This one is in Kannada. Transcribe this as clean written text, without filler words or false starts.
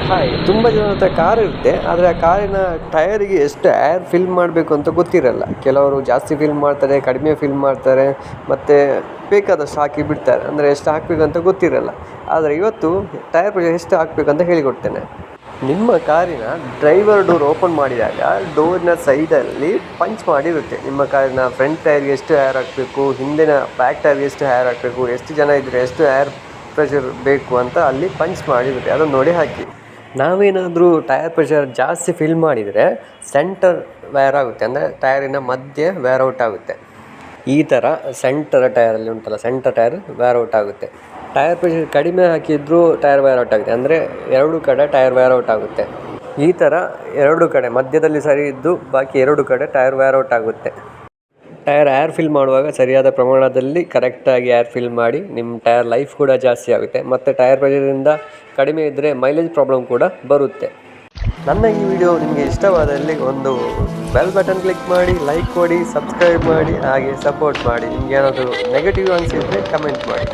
ಹಾಯ್, ತುಂಬ ಜನರ ಹತ್ರ ಕಾರ್ ಇರುತ್ತೆ. ಆದರೆ ಆ ಕಾರಿನ ಟಯರಿಗೆ ಎಷ್ಟು ಏರ್ ಫಿಲ್ ಮಾಡಬೇಕು ಅಂತ ಗೊತ್ತಿರಲ್ಲ. ಕೆಲವರು ಜಾಸ್ತಿ ಫಿಲ್ ಮಾಡ್ತಾರೆ, ಕಡಿಮೆ ಫಿಲ್ ಮಾಡ್ತಾರೆ, ಮತ್ತು ಬೇಕಾದಷ್ಟು ಹಾಕಿ ಬಿಡ್ತಾರೆ. ಅಂದರೆ ಎಷ್ಟು ಹಾಕಬೇಕಂತ ಗೊತ್ತಿರಲ್ಲ. ಆದರೆ ಇವತ್ತು ಟೈರ್ ಪ್ರೆಷರ್ ಎಷ್ಟು ಹಾಕಬೇಕಂತ ಹೇಳಿಕೊಡ್ತೇನೆ. ನಿಮ್ಮ ಕಾರಿನ ಡ್ರೈವರ್ ಡೋರ್ ಓಪನ್ ಮಾಡಿದಾಗ ಡೋರಿನ ಸೈಡಲ್ಲಿ ಪಂಚ್ ಮಾಡಿರುತ್ತೆ. ನಿಮ್ಮ ಕಾರಿನ ಫ್ರಂಟ್ ಟೈರ್ಗೆ ಎಷ್ಟು ಏರ್ ಹಾಕಬೇಕು, ಹಿಂದಿನ ಬ್ಯಾಕ್ ಟೈರ್ಗೆ ಎಷ್ಟು ಏರ್ ಹಾಕಬೇಕು, ಎಷ್ಟು ಜನ ಇದ್ದರೆ ಎಷ್ಟು ಏರ್ ಪ್ರೆಷರ್ ಬೇಕು ಅಂತ ಅಲ್ಲಿ ಪಂಚ್ ಮಾಡಿರುತ್ತೆ. ಅದನ್ನು ನೋಡಿ ಹಾಕಿ. ನಾವೇನಾದರೂ ಟೈರ್ ಪ್ರೆಷರ್ ಜಾಸ್ತಿ ಫಿಲ್ ಮಾಡಿದರೆ ಸೆಂಟರ್ ವೇರ್ ಆಗುತ್ತೆ, ಅಂದರೆ ಟೈರಿನ ಮಧ್ಯೆ ವೇರ್ ಔಟ್ ಆಗುತ್ತೆ. ಈ ಥರ ಸೆಂಟರ್ ಟೈರಲ್ಲಿ ಉಂಟಲ್ಲ, ಸೆಂಟರ್ ಟೈರ್ ವೇರ್ ಔಟ್ ಆಗುತ್ತೆ. ಟೈರ್ ಪ್ರೆಷರ್ ಕಡಿಮೆ ಹಾಕಿದರೂ ಟೈರ್ ವೇರ್ ಔಟ್ ಆಗುತ್ತೆ, ಅಂದರೆ ಎರಡು ಕಡೆ ಟೈರ್ ವೇರ್ ಔಟ್ ಆಗುತ್ತೆ. ಈ ಥರ ಎರಡು ಕಡೆ ಮಧ್ಯದಲ್ಲಿ ಸರಿ ಇದ್ದು ಬಾಕಿ ಎರಡು ಕಡೆ ಟೈರ್ ವೇರ್ ಔಟ್ ಆಗುತ್ತೆ. ಟೈರ್ ಏರ್ ಫಿಲ್ ಮಾಡುವಾಗ ಸರಿಯಾದ ಪ್ರಮಾಣದಲ್ಲಿ ಕರೆಕ್ಟಾಗಿ ಏರ್ ಫಿಲ್ ಮಾಡಿ. ನಿಮ್ಮ ಟೈರ್ ಲೈಫ್ ಕೂಡ ಜಾಸ್ತಿ ಆಗುತ್ತೆ, ಮತ್ತು ಟೈರ್ ಪ್ರೆಷರಿಂದ ಕಡಿಮೆ ಇದ್ದರೆ ಮೈಲೇಜ್ ಪ್ರಾಬ್ಲಮ್ ಕೂಡ ಬರುತ್ತೆ. ನನ್ನ ಈ ವಿಡಿಯೋ ನಿಮಗೆ ಇಷ್ಟವಾದಲ್ಲಿ ಒಂದು ಬೆಲ್ ಬಟನ್ ಕ್ಲಿಕ್ ಮಾಡಿ, ಲೈಕ್ ಕೊಡಿ, ಸಬ್ಸ್ಕ್ರೈಬ್ ಮಾಡಿ, ಹಾಗೆ ಸಪೋರ್ಟ್ ಮಾಡಿ. ನಿಮ್ಗೆ ಏನಾದರೂ ನೆಗೆಟಿವ್ ಅನಿಸಿದರೆ ಕಮೆಂಟ್ ಮಾಡಿ.